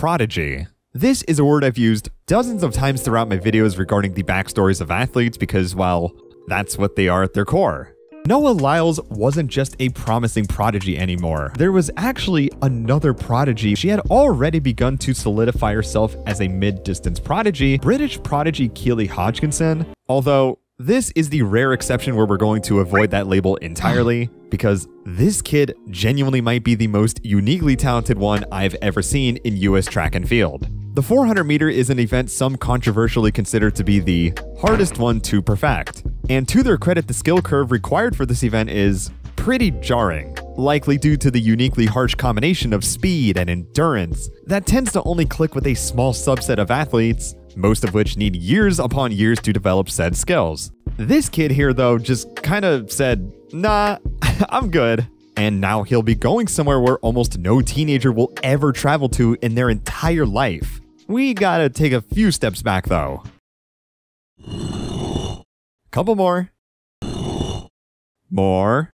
prodigy. This is a word I've used dozens of times throughout my videos regarding the backstories of athletes because, well, that's what they are at their core. Noah Lyles wasn't just a promising prodigy anymore. There was actually another prodigy. She had already begun to solidify herself as a mid-distance prodigy, British prodigy Keely Hodgkinson, although this is the rare exception where we're going to avoid that label entirely, because this kid genuinely might be the most uniquely talented one I've ever seen in US track and field. The 400 meter is an event some controversially consider to be the hardest one to perfect, and to their credit, the skill curve required for this event is pretty jarring, likely due to the uniquely harsh combination of speed and endurance that tends to only click with a small subset of athletes, most of which need years upon years to develop said skills. This kid here though just kinda said, nah, I'm good. And now he'll be going somewhere where almost no teenager will ever travel to in their entire life. We gotta take a few steps back though. Couple more. More.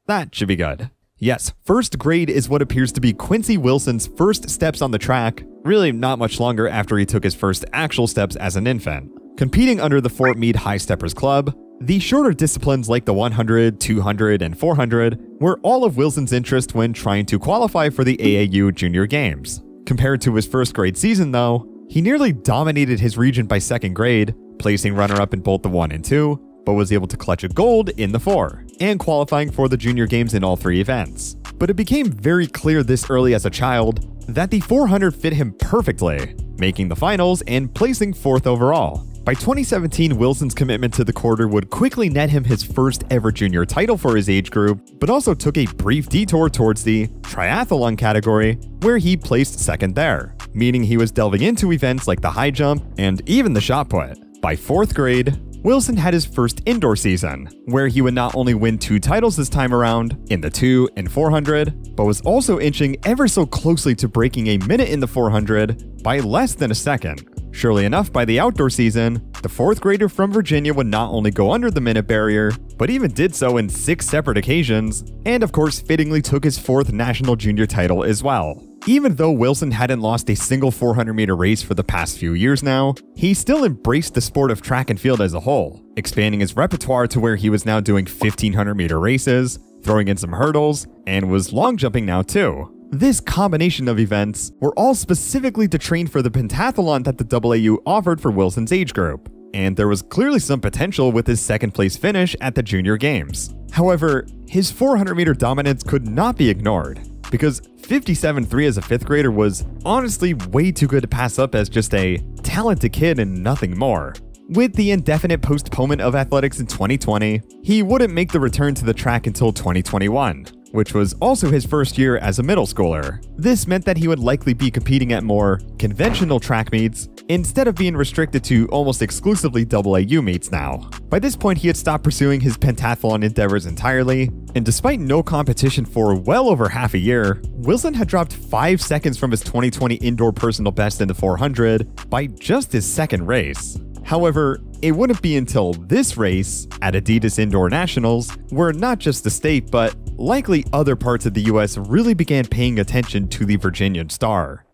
That should be good. Yes, first grade is what appears to be Quincy Wilson's first steps on the track, really not much longer after he took his first actual steps as an infant. Competing under the Fort Meade High Steppers Club, the shorter disciplines like the 100, 200, and 400 were all of Wilson's interest when trying to qualify for the AAU Junior Games. Compared to his first grade season though, he nearly dominated his region by second grade, placing runner-up in both the 1 and 2, but was able to clutch a gold in the 4, and qualifying for the Junior Games in all 3 events. But it became very clear this early as a child that the 400 fit him perfectly, making the finals and placing 4th overall. By 2017, Wilson's commitment to the quarter would quickly net him his first ever junior title for his age group, but also took a brief detour towards the triathlon category, where he placed 2nd there, meaning he was delving into events like the high jump and even the shot put. By 4th grade, Wilson had his first indoor season, where he would not only win 2 titles this time around, in the 2 and 400, but was also inching ever so closely to breaking a minute in the 400 by less than a second. Surely enough, by the outdoor season, the 4th grader from Virginia would not only go under the minute barrier, but even did so in 6 separate occasions, and of course fittingly took his 4th national junior title as well. Even though Wilson hadn't lost a single 400 meter race for the past few years now, he still embraced the sport of track and field as a whole, expanding his repertoire to where he was now doing 1500 meter races, throwing in some hurdles, and was long jumping now too. This combination of events were all specifically to train for the pentathlon that the AAU offered for Wilson's age group, and there was clearly some potential with his 2nd place finish at the Junior Games. However, his 400 meter dominance could not be ignored, because 57.3 as a 5th grader was honestly way too good to pass up as just a talented kid and nothing more. With the indefinite postponement of athletics in 2020, he wouldn't make the return to the track until 2021. Which was also his first year as a middle schooler. This meant that he would likely be competing at more conventional track meets instead of being restricted to almost exclusively AAU meets now. By this point, he had stopped pursuing his pentathlon endeavors entirely, and despite no competition for well over half a year, Wilson had dropped 5 seconds from his 2020 indoor personal best in the 400 by just his 2nd race. However, it wouldn't be until this race at Adidas Indoor Nationals where not just the state, but likely other parts of the US really began paying attention to the Virginian star.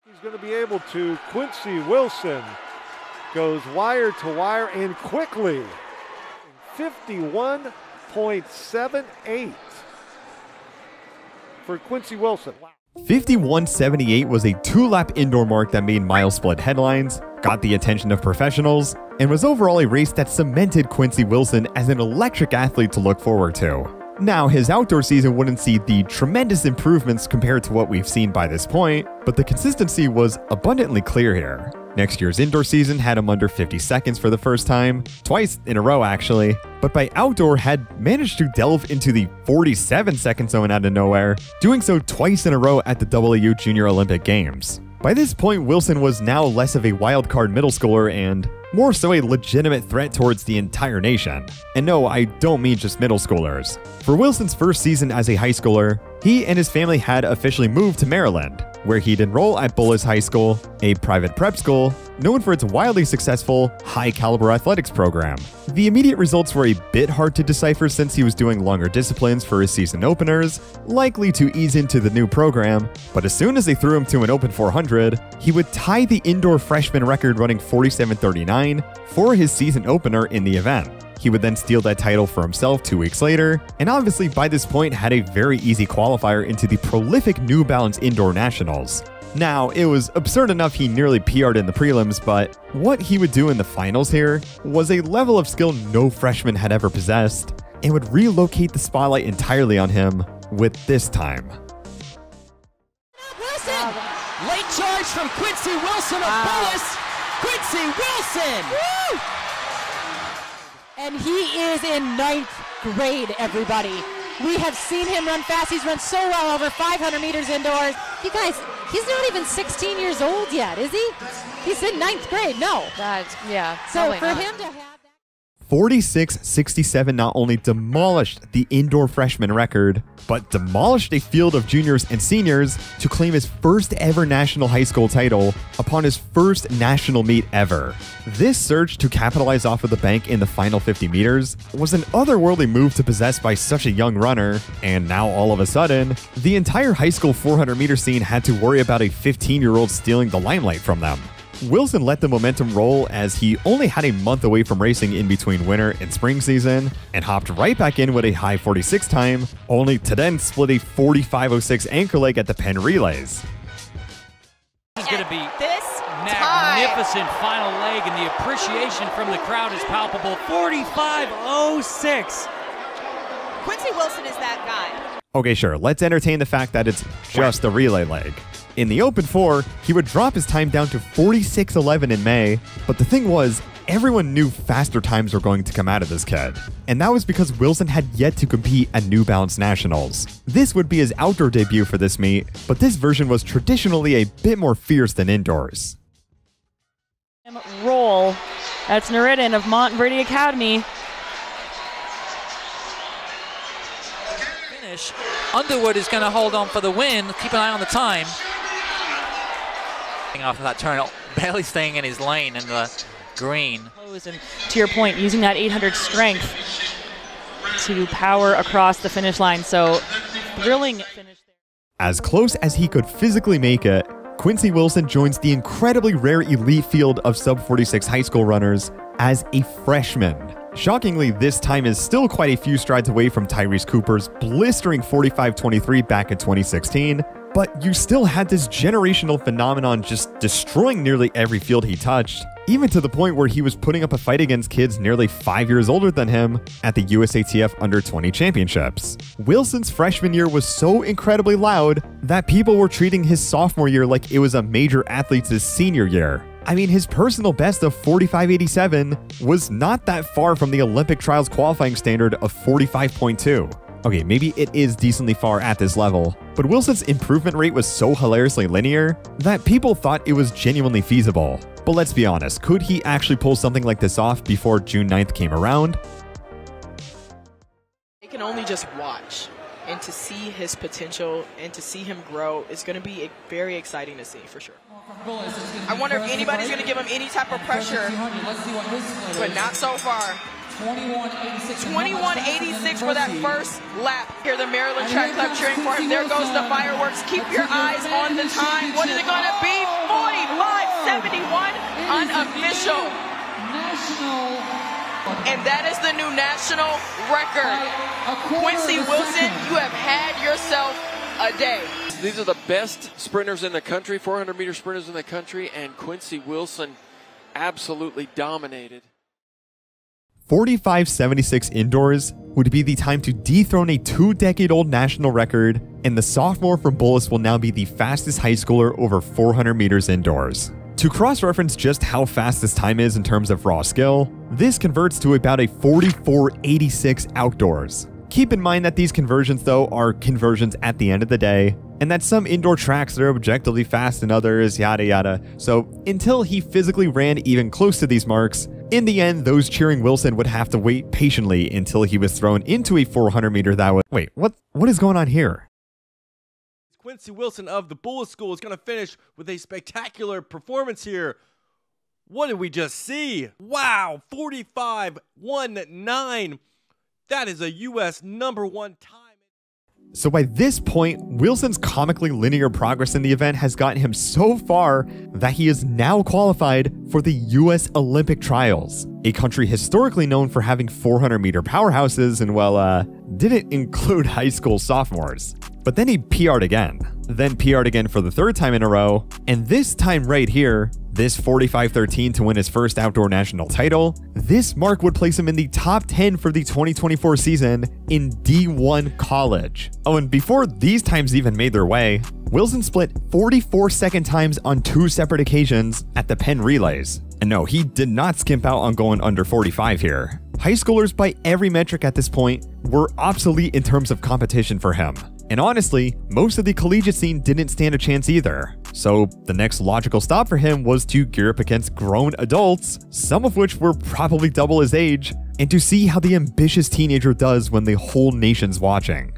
He's going to be able to. Quincy Wilson goes wire to wire and quickly. 51.78 for Quincy Wilson. Wow. 51.78 was a 2-lap indoor mark that made mile split headlines, got the attention of professionals, and was overall a race that cemented Quincy Wilson as an electric athlete to look forward to. Now, his outdoor season wouldn't see the tremendous improvements compared to what we've seen by this point, but the consistency was abundantly clear here. Next year's indoor season had him under 50 seconds for the first time, twice in a row actually, but by outdoor had managed to delve into the 47-second zone out of nowhere, doing so twice in a row at the AAU Junior Olympic Games. By this point, Wilson was now less of a wildcard middle schooler and more so a legitimate threat towards the entire nation. And no, I don't mean just middle schoolers. For Wilson's first season as a high schooler, he and his family had officially moved to Maryland, where he'd enroll at Bullis High School, a private prep school known for its wildly successful, high-caliber athletics program. The immediate results were a bit hard to decipher since he was doing longer disciplines for his season openers, likely to ease into the new program, but as soon as they threw him to an open 400, he would tie the indoor freshman record running 47:39 for his season opener in the event. He would then steal that title for himself 2 weeks later, and obviously by this point had a very easy qualifier into the prolific New Balance Indoor Nationals. Now, it was absurd enough he nearly PR'd in the prelims, but what he would do in the finals here was a level of skill no freshman had ever possessed, and would relocate the spotlight entirely on him with this time. Wilson! Late charge from Quincy Wilson of Bullis! Quincy Wilson! Woo! And he is in 9th grade, everybody. We have seen him run fast. He's run so well over 500 meters indoors. You guys, he's not even 16 years old yet, is he? He's in 9th grade. No. Yeah. So for him to have that. 46-67 not only demolished the indoor freshman record, but demolished a field of juniors and seniors to claim his first ever national high school title upon his first national meet ever. This surge to capitalize off of the bank in the final 50 meters was an otherworldly move to possess by such a young runner, and now all of a sudden, the entire high school 400 meter scene had to worry about a 15-year-old stealing the limelight from them. Wilson let the momentum roll as he only had a month away from racing in between winter and spring season, and hopped right back in with a high 46 time, only to then split a 45.06 anchor leg at the Penn Relays. This is going to be magnificent final leg, and the appreciation from the crowd is palpable. 45.06. Quincy Wilson is that guy. Okay, sure, let's entertain the fact that it's just a relay leg. In the Open 4, he would drop his time down to 46.11 in May, but the thing was, everyone knew faster times were going to come out of this kid. And that was because Wilson had yet to compete at New Balance Nationals. This would be his outdoor debut for this meet, but this version was traditionally a bit more fierce than indoors. Roll. That's Naridan of Montbrady Academy. Finish. Underwood is going to hold on for the win. Keep an eye on the time. Off of that turn, barely staying in his lane in the green. And to your point, using that 800 strength to power across the finish line. So thrilling finish there. As close as he could physically make it, Quincy Wilson joins the incredibly rare elite field of sub-46 high school runners as a freshman. Shockingly, this time is still quite a few strides away from Tyrese Cooper's blistering 45.23 back in 2016, but you still had this generational phenomenon just destroying nearly every field he touched, even to the point where he was putting up a fight against kids nearly 5 years older than him at the USATF Under-20 Championships. Wilson's freshman year was so incredibly loud that people were treating his sophomore year like it was a major athlete's senior year. I mean, his personal best of 45.87 was not that far from the Olympic trials qualifying standard of 45.2. Okay, maybe it is decently far at this level, but Wilson's improvement rate was so hilariously linear that people thought it was genuinely feasible. But let's be honest, could he actually pull something like this off before June 9th came around? They can only just watch, and to see his potential and to see him grow is going to be very exciting to see, for sure. I wonder if anybody's going to give him any type of pressure, but not so far. 21.86 for that first lap. Here the Maryland Track Club cheering for him. There goes the fireworks. Keep your eyes on the time. What is it going to be? 45.71 unofficial. And that is the new national record. Quincy Wilson, you have had yourself a day. These are the best sprinters in the country, 400-meter sprinters in the country, and Quincy Wilson absolutely dominated. 45.76 indoors would be the time to dethrone a 2-decade-old national record, and the sophomore from Bullis will now be the fastest high schooler over 400 meters indoors. To cross-reference just how fast this time is in terms of raw skill, this converts to about a 44.86 outdoors. Keep in mind that these conversions, though, are conversions at the end of the day, and that some indoor tracks are objectively fast than others, yada yada. So until he physically ran even close to these marks, in the end, those cheering Wilson would have to wait patiently until he was thrown into a 400 meter that would... Wait, what is going on here? Quincy Wilson of the Bullis School is going to finish with a spectacular performance here. What did we just see? Wow, 45.19. That is a U.S. #1 time. So by this point, Wilson's comically linear progress in the event has gotten him so far that he is now qualified for the U.S. Olympic trials, a country historically known for having 400-meter powerhouses and, well, didn't include high school sophomores. But then he PR'd again, then PR'd again for the third time in a row, and this time right here, this 45.13 to win his first outdoor national title, this mark would place him in the top 10 for the 2024 season in D1 college. Oh, and before these times even made their way, Wilson split 44 second times on 2 separate occasions at the Penn Relays. And no, he did not skimp out on going under 45 here. High schoolers by every metric at this point were obsolete in terms of competition for him. And honestly, most of the collegiate scene didn't stand a chance either. So the next logical stop for him was to gear up against grown adults, some of which were probably double his age, and to see how the ambitious teenager does when the whole nation's watching.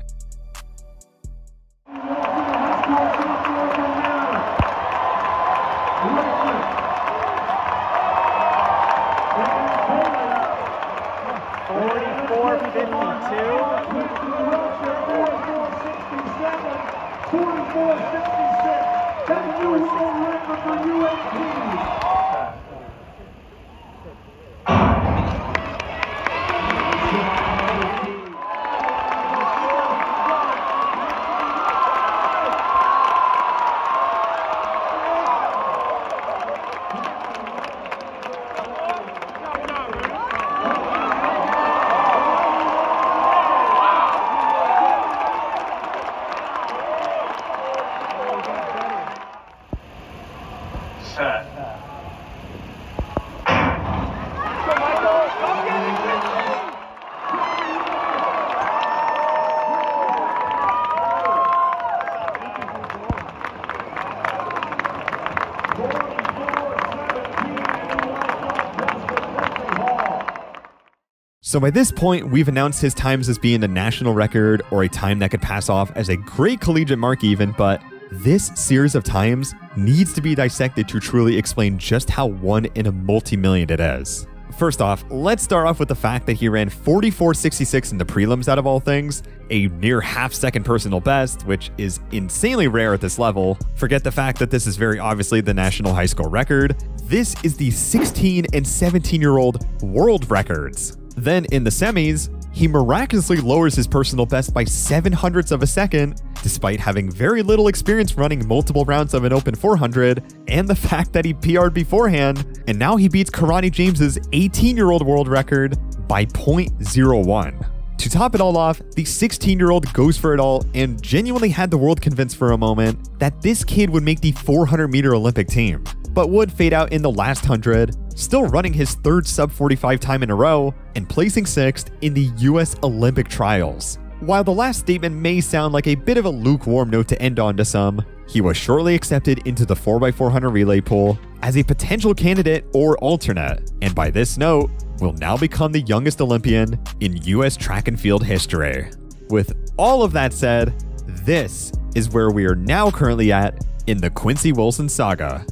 So by this point, we've announced his times as being a national record or a time that could pass off as a great collegiate mark even, but this series of times needs to be dissected to truly explain just how one in a multi-million it is. First off, let's start off with the fact that he ran 44.66 in the prelims out of all things, a near half-second personal best, which is insanely rare at this level. Forget the fact that this is very obviously the national high school record. This is the 16 and 17-year-old world records. Then in the semis, he miraculously lowers his personal best by 0.07 of a second, despite having very little experience running multiple rounds of an open 400, and the fact that he PR'd beforehand, and now he beats Karani James's 18-year-old world record by 0.01. To top it all off, the 16-year-old goes for it all and genuinely had the world convinced for a moment that this kid would make the 400-meter Olympic team, but would fade out in the last 100, still running his third sub-45 time in a row and placing 6th in the US Olympic trials. While the last statement may sound like a bit of a lukewarm note to end on to some, he was shortly accepted into the 4x400 relay pool as a potential candidate or alternate, and by this note, will now become the youngest Olympian in US track and field history. With all of that said, this is where we are now currently at in the Quincy Wilson saga.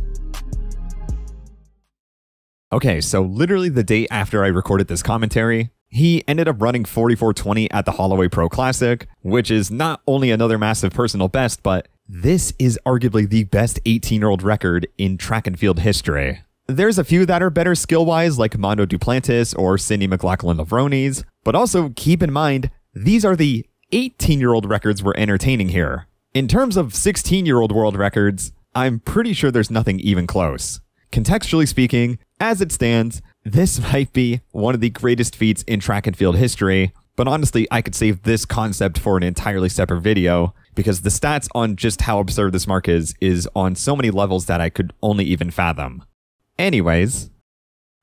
Okay, so literally the day after I recorded this commentary, he ended up running 44.20 at the Holloway Pro Classic, which is not only another massive personal best, but this is arguably the best 18-year-old record in track and field history. There's a few that are better skill-wise, like Mondo Duplantis or Cindy McLaughlin-Lavronis, but also keep in mind, these are the 18-year-old records we're entertaining here. In terms of 16-year-old world records, I'm pretty sure there's nothing even close. Contextually speaking, as it stands, this might be one of the greatest feats in track and field history, but honestly, I could save this concept for an entirely separate video, because the stats on just how absurd this mark is on so many levels that I could only even fathom. Anyways,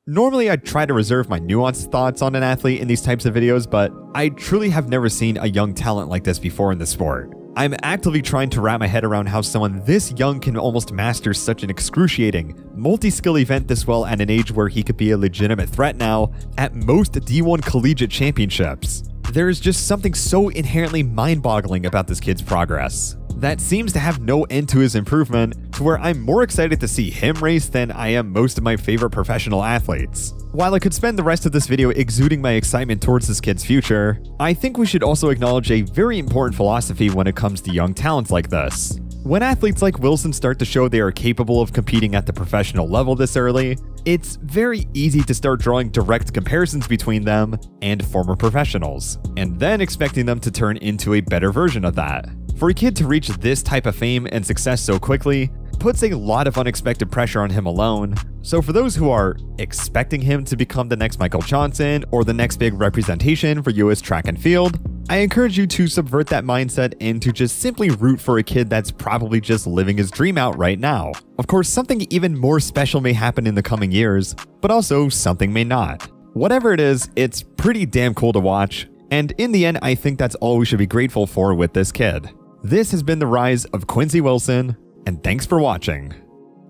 Normally, I try to reserve my nuanced thoughts on an athlete in these types of videos, but I truly have never seen a young talent like this before in the sport. I'm actively trying to wrap my head around how someone this young can almost master such an excruciating, multi-skill event this well at an age where he could be a legitimate threat now at most D1 collegiate championships. There's just something so inherently mind-boggling about this kid's progress that seems to have no end to his improvement, to where I'm more excited to see him race than I am most of my favorite professional athletes. While I could spend the rest of this video exuding my excitement towards this kid's future, I think we should also acknowledge a very important philosophy when it comes to young talents like this. When athletes like Wilson start to show they are capable of competing at the professional level this early, it's very easy to start drawing direct comparisons between them and former professionals, and then expecting them to turn into a better version of that. For a kid to reach this type of fame and success so quickly puts a lot of unexpected pressure on him alone. So for those who are expecting him to become the next Michael Johnson or the next big representation for US track and field, I encourage you to subvert that mindset and to just simply root for a kid that's probably just living his dream out right now. Of course, something even more special may happen in the coming years, but also something may not. Whatever it is, it's pretty damn cool to watch, and in the end, I think that's all we should be grateful for with this kid. This has been the rise of Quincy Wilson, and thanks for watching.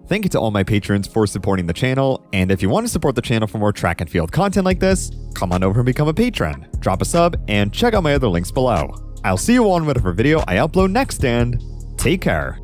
Thank you to all my patrons for supporting the channel, and if you want to support the channel for more track and field content like this, come on over and become a patron, drop a sub, and check out my other links below. I'll see you all in whatever video I upload next, and take care.